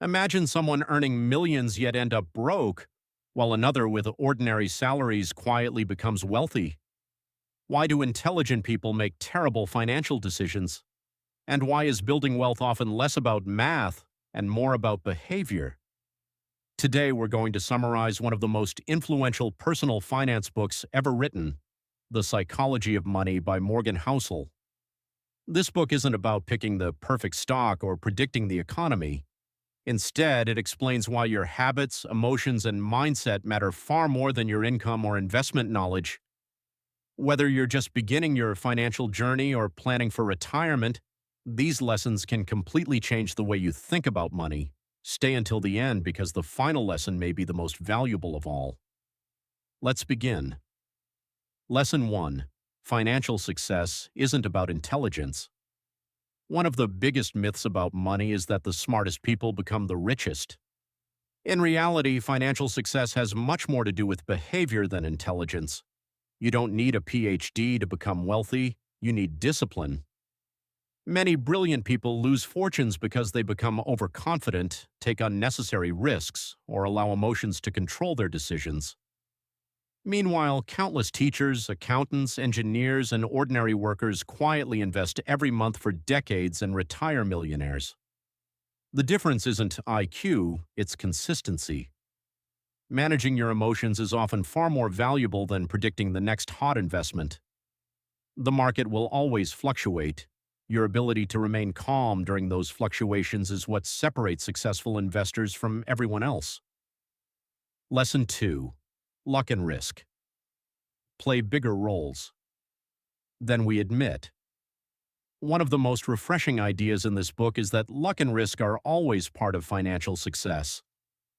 Imagine someone earning millions yet end up broke, while another with ordinary salaries quietly becomes wealthy. Why do intelligent people make terrible financial decisions? And why is building wealth often less about math and more about behavior? Today, we're going to summarize one of the most influential personal finance books ever written, The Psychology of Money by Morgan Housel. This book isn't about picking the perfect stock or predicting the economy. Instead, it explains why your habits, emotions, and mindset matter far more than your income or investment knowledge. Whether you're just beginning your financial journey or planning for retirement, these lessons can completely change the way you think about money. Stay until the end because the final lesson may be the most valuable of all. Let's begin. Lesson 1. Financial success isn't about intelligence. One of the biggest myths about money is that the smartest people become the richest. In reality, financial success has much more to do with behavior than intelligence. You don't need a PhD to become wealthy, you need discipline. Many brilliant people lose fortunes because they become overconfident, take unnecessary risks, or allow emotions to control their decisions. Meanwhile, countless teachers, accountants, engineers, and ordinary workers quietly invest every month for decades and retire millionaires. The difference isn't IQ, it's consistency. Managing your emotions is often far more valuable than predicting the next hot investment. The market will always fluctuate. Your ability to remain calm during those fluctuations is what separates successful investors from everyone else. Lesson 2. Luck and risk. Play bigger roles than we admit. One of the most refreshing ideas in this book is that luck and risk are always part of financial success.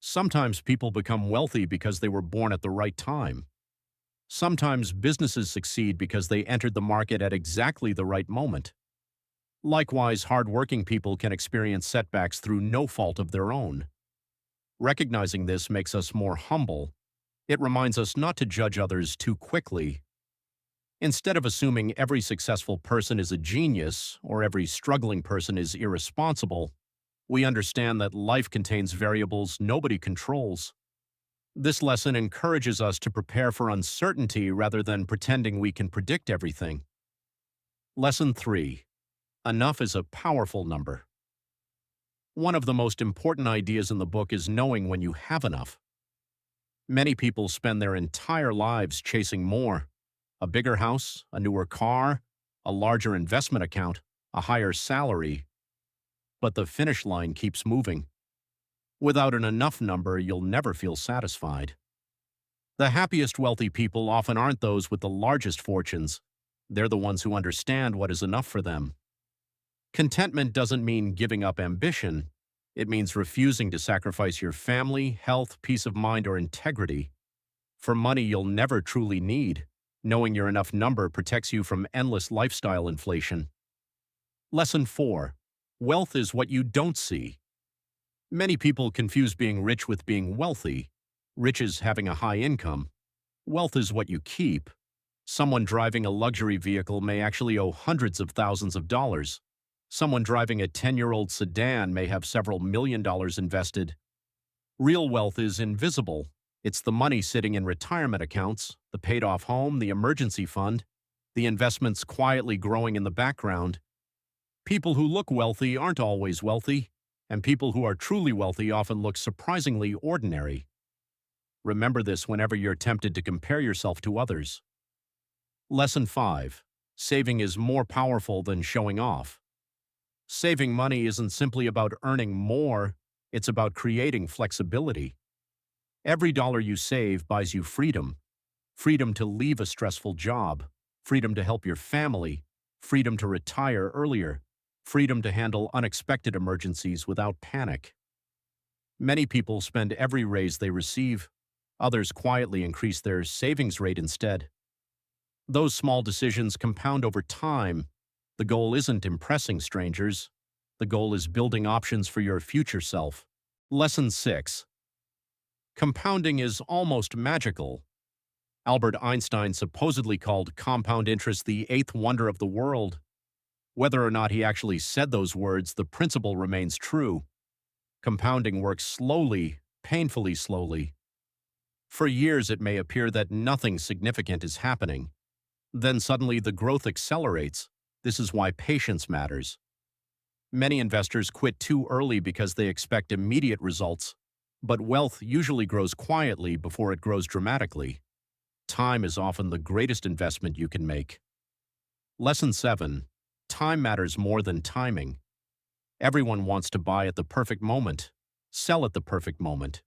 Sometimes people become wealthy because they were born at the right time. Sometimes businesses succeed because they entered the market at exactly the right moment. Likewise, hardworking people can experience setbacks through no fault of their own. Recognizing this makes us more humble. It reminds us not to judge others too quickly. Instead of assuming every successful person is a genius or every struggling person is irresponsible, we understand that life contains variables nobody controls. This lesson encourages us to prepare for uncertainty rather than pretending we can predict everything. Lesson 3. Enough is a powerful number. One of the most important ideas in the book is knowing when you have enough. Many people spend their entire lives chasing more: a bigger house, a newer car, a larger investment account, a higher salary. But the finish line keeps moving. Without an enough number, you'll never feel satisfied. The happiest wealthy people often aren't those with the largest fortunes. They're the ones who understand what is enough for them. Contentment doesn't mean giving up ambition. It means refusing to sacrifice your family, health, peace of mind, or integrity for money you'll never truly need. Knowing your enough number protects you from endless lifestyle inflation. Lesson 4. Wealth is what you don't see. Many people confuse being rich with being wealthy. Rich is having a high income. Wealth is what you keep. Someone driving a luxury vehicle may actually owe hundreds of thousands of dollars. Someone driving a 10-year-old sedan may have several $1 million invested. Real wealth is invisible. It's the money sitting in retirement accounts, the paid-off home, the emergency fund, the investments quietly growing in the background. People who look wealthy aren't always wealthy, and people who are truly wealthy often look surprisingly ordinary. Remember this whenever you're tempted to compare yourself to others. Lesson 5. Saving is more powerful than showing off. Saving money isn't simply about earning more, it's about creating flexibility. Every dollar you save buys you freedom. Freedom to leave a stressful job, freedom to help your family, freedom to retire earlier, freedom to handle unexpected emergencies without panic. Many people spend every raise they receive. Others quietly increase their savings rate instead. Those small decisions compound over time. The goal isn't impressing strangers. The goal is building options for your future self. Lesson 6. Compounding is almost magical. Albert Einstein supposedly called compound interest the eighth wonder of the world. Whether or not he actually said those words, the principle remains true. Compounding works slowly, painfully slowly. For years, it may appear that nothing significant is happening. Then suddenly the growth accelerates. This is why patience matters. Many investors quit too early because they expect immediate results, but wealth usually grows quietly before it grows dramatically. Time is often the greatest investment you can make. Lesson 7. Time matters more than timing. Everyone wants to buy at the perfect moment, sell at the perfect moment,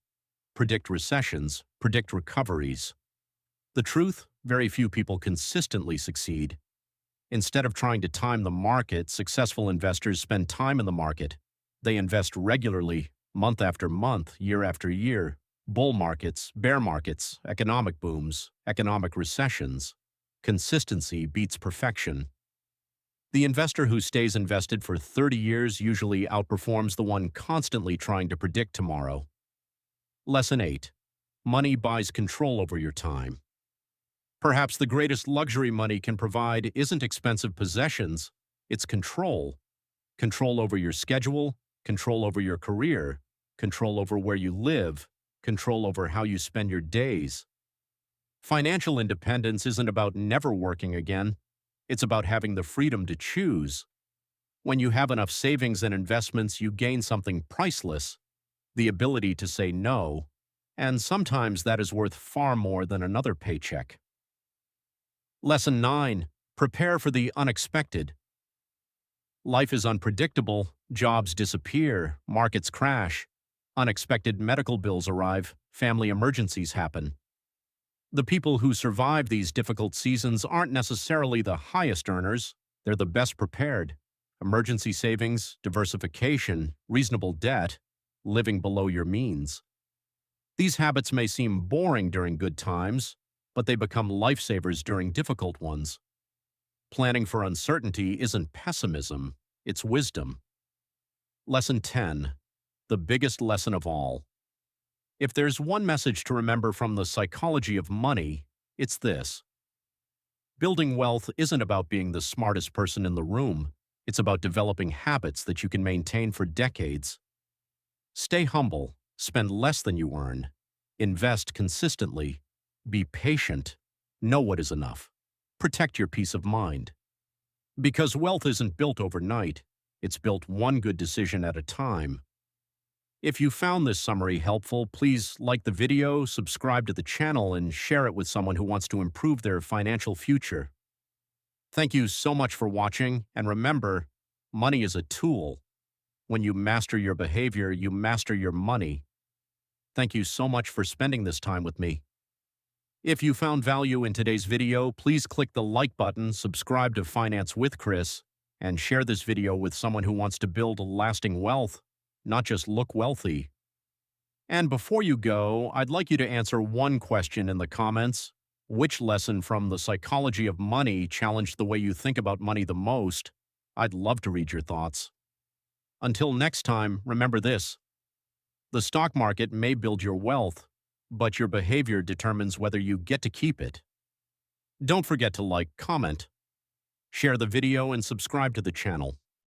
predict recessions, predict recoveries. The truth, very few people consistently succeed. Instead of trying to time the market, successful investors spend time in the market. They invest regularly, month after month, year after year. Bull markets, bear markets, economic booms, economic recessions. Consistency beats perfection. The investor who stays invested for 30 years usually outperforms the one constantly trying to predict tomorrow. Lesson 8. Money buys control over your time. Perhaps the greatest luxury money can provide isn't expensive possessions, it's control. Control over your schedule, control over your career, control over where you live, control over how you spend your days. Financial independence isn't about never working again, it's about having the freedom to choose. When you have enough savings and investments, you gain something priceless, the ability to say no, and sometimes that is worth far more than another paycheck. Lesson 9. Prepare for the unexpected. Life is unpredictable, jobs disappear, markets crash, unexpected medical bills arrive, family emergencies happen. The people who survive these difficult seasons aren't necessarily the highest earners, they're the best prepared. Emergency savings, diversification, reasonable debt, living below your means. These habits may seem boring during good times, but they become lifesavers during difficult ones. Planning for uncertainty isn't pessimism, it's wisdom. Lesson 10. The biggest lesson of all. If there's one message to remember from the psychology of money, it's this. Building wealth isn't about being the smartest person in the room, it's about developing habits that you can maintain for decades. Stay humble, spend less than you earn, invest consistently, be patient, know what is enough, protect your peace of mind. Because wealth isn't built overnight, it's built one good decision at a time. If you found this summary helpful, please like the video, subscribe to the channel, and share it with someone who wants to improve their financial future. Thank you so much for watching, and remember, money is a tool. When you master your behavior, you master your money. Thank you so much for spending this time with me. If you found value in today's video, please click the like button, subscribe to Finance with Chris, and share this video with someone who wants to build lasting wealth, not just look wealthy. And before you go, I'd like you to answer one question in the comments. Which lesson from the psychology of money challenged the way you think about money the most? I'd love to read your thoughts. Until next time, remember this. The stock market may build your wealth, but your behavior determines whether you get to keep it. Don't forget to like, comment, share the video, and subscribe to the channel.